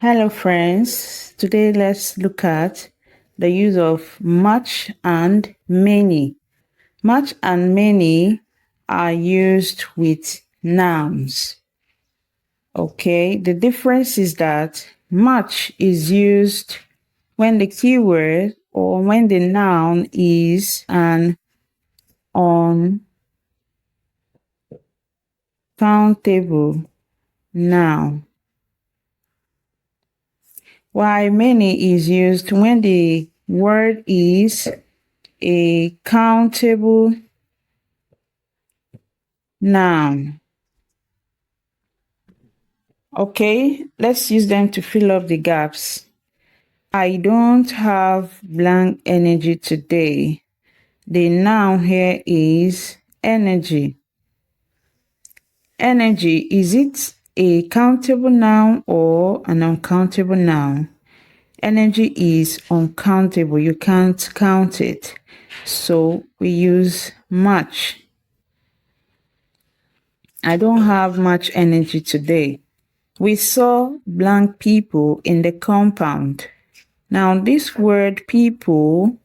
Hello friends, today let's look at the use of much and many. Much and many are used with nouns. Okay, the difference is that much is used when the keyword or when the noun is an uncountable noun, while many is used when the word is a countable noun. Okay, let's use them to fill up the gaps. I don't have blank energy today. The noun here is energy. Energy, is it a countable noun or an uncountable noun? Energy is uncountable. You can't count it. So we use much. I don't have much energy today. We saw blank people in the compound. Now, this word people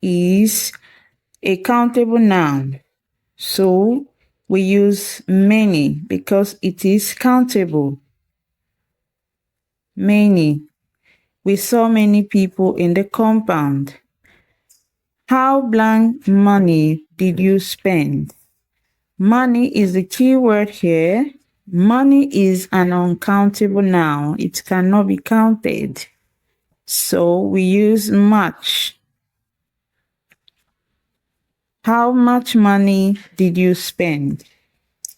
is a countable noun. So we use many because it is countable. Many. We saw many people in the compound. How blank money did you spend? Money is the key word here. Money is an uncountable noun. It cannot be counted. So we use much. How much money did you spend?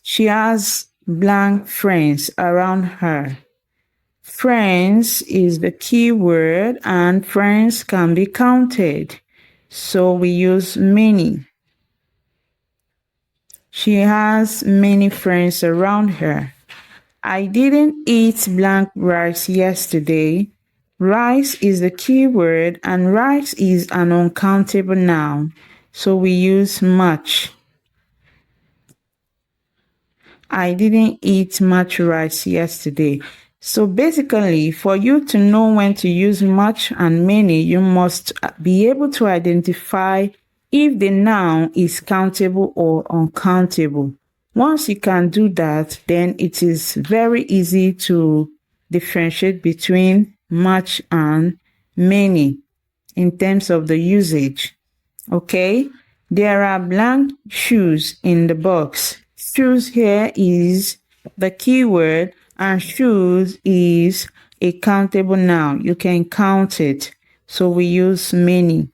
She has blank friends around her. Friends is the key word and friends can be counted. So we use many. She has many friends around her. I didn't eat blank rice yesterday. Rice is the key word and rice is an uncountable noun. So we use much. I didn't eat much rice yesterday. So basically, for you to know when to use much and many, you must be able to identify if the noun is countable or uncountable. Once you can do that, then it is very easy to differentiate between much and many in terms of the usage. Okay, there are blank shoes in the box. Shoes here is the keyword and shoes is a countable noun. You can count it. So we use many.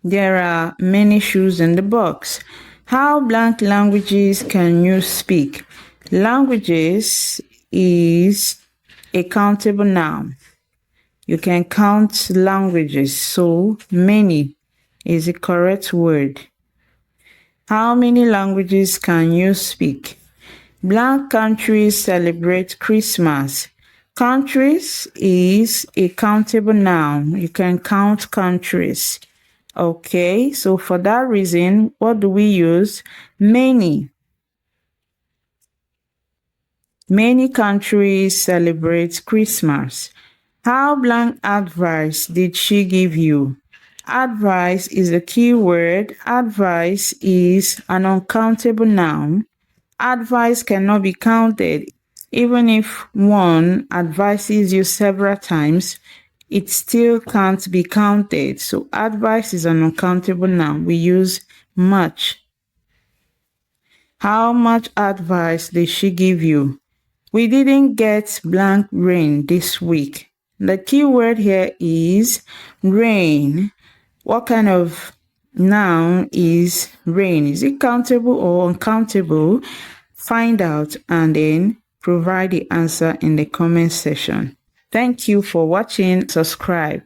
There are many shoes in the box. How blank languages can you speak? Languages is a countable noun. You can count languages, so many is the correct word. How many languages can you speak? Blank countries celebrate Christmas. Countries is a countable noun. You can count countries. Okay, so for that reason, what do we use? Many. Many countries celebrate Christmas. How blank advice did she give you? Advice is a key word. Advice is an uncountable noun. Advice cannot be counted. Even if one advises you several times, it still can't be counted. So advice is an uncountable noun. We use much. How much advice did she give you? We didn't get blank rain this week. The key word here is rain. What kind of noun is rain? Is it countable or uncountable? Find out and then provide the answer in the comment section. Thank you for watching. Subscribe.